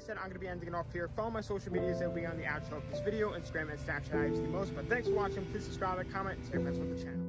said, I'm going to be ending it off here. Follow my social medias. They'll be on the outro of this video. Instagram and Snapchat I use the most. But thanks for watching. Please subscribe, like, comment, and tell your friends about the channel.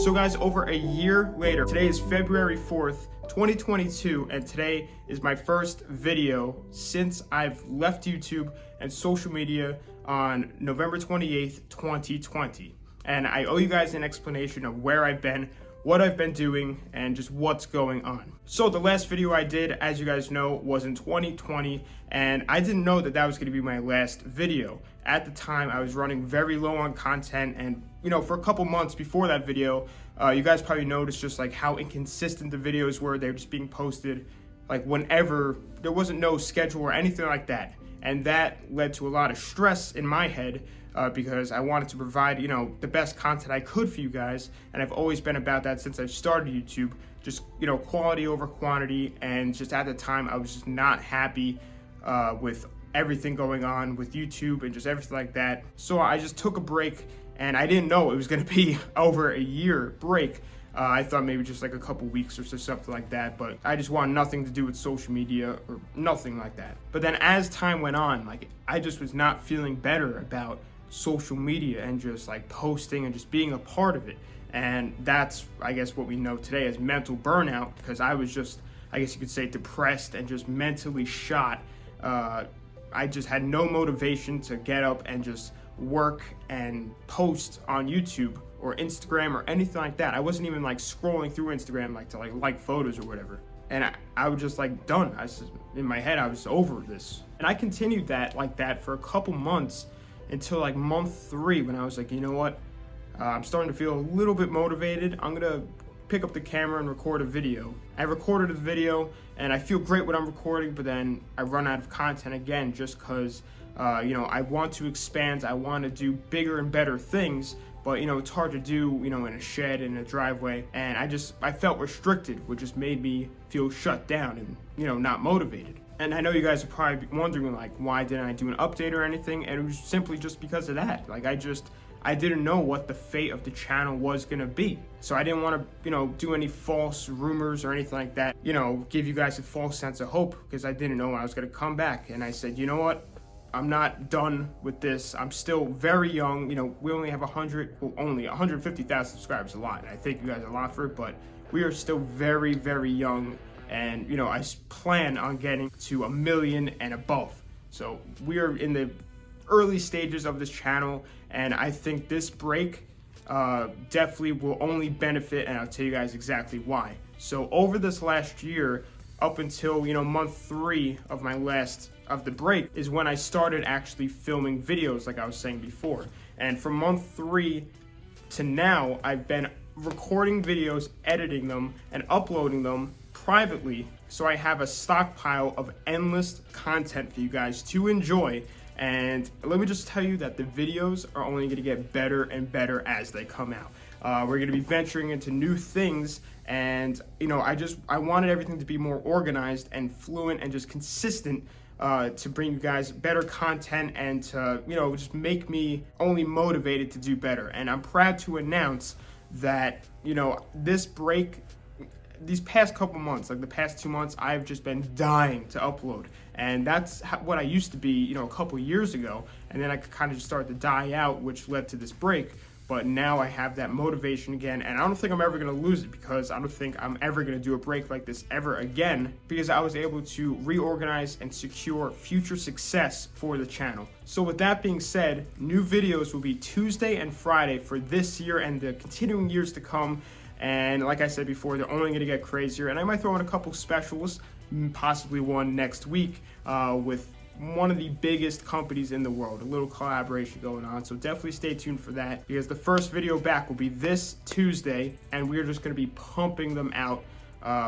So guys, over a year later, today is February 4th, 2022, and today is my first video since I've left YouTube and social media on November 28th, 2020. And I owe you guys an explanation of where I've been, what I've been doing, and just what's going on. So the last video I did, as you guys know, was in 2020, and I didn't know that that was going to be my last video. At the time, I was running very low on content, and for a couple months before that video, you guys probably noticed just like how inconsistent the videos were. They were just being posted like whenever. There wasn't no schedule or anything like that, and that led to a lot of stress in my head because I wanted to provide the best content I could for you guys, and I've always been about that since I've started YouTube. Just quality over quantity, and just at the time I was just not happy with everything going on with YouTube and just everything like that. So I just took a break. And I didn't know it was going to be over a year break. I thought maybe just like a couple weeks or something like that, but I just wanted nothing to do with social media or nothing like that. But then as time went on, like I just was not feeling better about social media and just like posting and just being a part of it. And that's, I guess, what we know today as mental burnout, because I was just, I guess you could say, depressed and just mentally shot. I just had no motivation to get up and just work and post on YouTube or Instagram or anything like that. I wasn't even like scrolling through Instagram to like photos or whatever. And I was just like done. In my head, I was over this. And I continued that like that for a couple months until like month 3, when I was like, you know what? I'm starting to feel a little bit motivated. I'm gonna pick up the camera and record a video. I recorded a video and I feel great when I'm recording, but then I run out of content again just because I want to expand. I want to do bigger and better things, but it's hard to do in a shed, in a driveway, and I felt restricted, which just made me feel shut down and not motivated. And I know you guys are probably wondering like, why didn't I do an update or anything? And it was simply just because of that. Like I didn't know what the fate of the channel was gonna be, so I didn't want to do any false rumors or anything like that, give you guys a false sense of hope, because I didn't know when I was gonna come back. And I said, you know what? I'm not done with this. I'm still very young. We only have only 150,000 subscribers, a lot. And I thank you guys a lot for it, but we are still very, very young. And, I plan on getting to 1 million and above. So we are in the early stages of this channel. And I think this break definitely will only benefit, and I'll tell you guys exactly why. So over this last year, up until month 3 of the break is when I started actually filming videos, like I was saying before. And from month 3 to now, I've been recording videos, editing them, and uploading them privately, so I have a stockpile of endless content for you guys to enjoy. And let me just tell you that the videos are only going to get better and better as they come out. We're going to be venturing into new things, and I wanted everything to be more organized and fluent and just consistent, to bring you guys better content and to just make me only motivated to do better. And I'm proud to announce that this break, these past couple months, like the past 2 months, I've just been dying to upload. And that's what I used to be a couple years ago, and then I kind of just started to die out, which led to this break. but now I have that motivation again, and I don't think I'm ever going to lose it, because I don't think I'm ever going to do a break like this ever again, because I was able to reorganize and secure future success for the channel. So with that being said, new videos will be Tuesday and Friday for this year and the continuing years to come. And like I said before, they're only going to get crazier, and I might throw in a couple specials, possibly one next week with one of the biggest companies in the world, a little collaboration going on. So definitely stay tuned for that, because the first video back will be this Tuesday, and we're just going to be pumping them out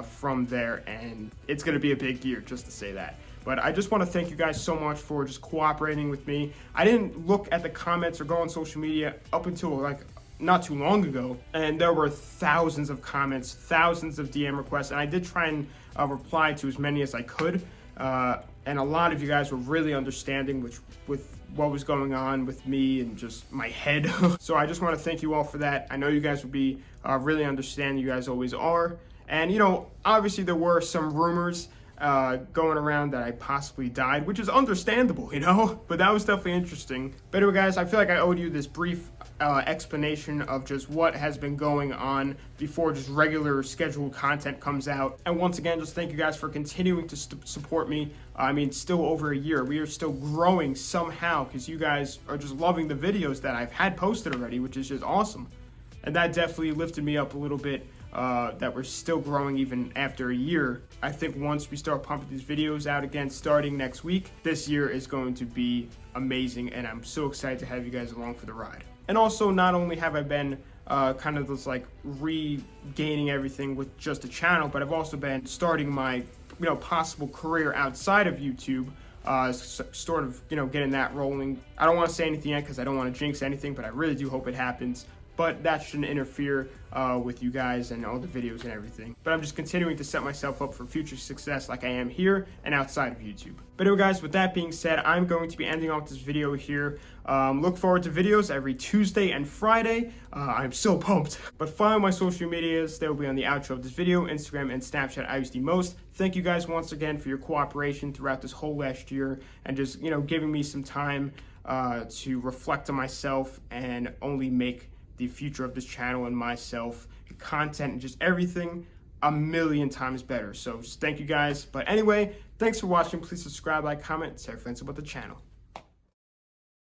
from there, and it's going to be a big year, just to say that. But I just want to thank you guys so much for just cooperating with me. I didn't look at the comments or go on social media up until like not too long ago, and there were thousands of comments, thousands of DM requests, and I did try and reply to as many as I could. And a lot of you guys were really understanding with what was going on with me and just my head. So I just want to thank you all for that. I know you guys will be really understanding. You guys always are. And, you know, obviously there were some rumors going around that I possibly died, which is understandable, you know, but that was definitely interesting. But anyway, guys, I feel like I owed you this brief explanation of just what has been going on before just regular scheduled content comes out. And once again, just thank you guys for continuing to support me. I mean, still over a year. We are still growing somehow, because you guys are just loving the videos that I've had posted already, which is just awesome. And that definitely lifted me up a little bit, that we're still growing even after a year. I think once we start pumping these videos out again starting next week, this year is going to be amazing, and I'm so excited to have you guys along for the ride. And also, not only have I been kind of just like regaining everything with just a channel, but I've also been starting my, you know, possible career outside of YouTube, sort of, you know, getting that rolling. I don't want to say anything yet because I don't want to jinx anything, but I really do hope it happens. But that shouldn't interfere with you guys and all the videos and everything. But I'm just continuing to set myself up for future success like I am here and outside of YouTube. But anyway, guys, with that being said, I'm going to be ending off this video here. Look forward to videos every Tuesday and Friday. I'm so pumped. But follow my social medias. They will be on the outro of this video. Instagram and Snapchat I use the most. Thank you guys once again for your cooperation throughout this whole last year, and just, you know, giving me some time to reflect on myself and only make the future of this channel and myself, content, and just everything a million times better. So just thank you guys. But anyway, thanks for watching. Please subscribe, like, comment, tell your friends about the channel.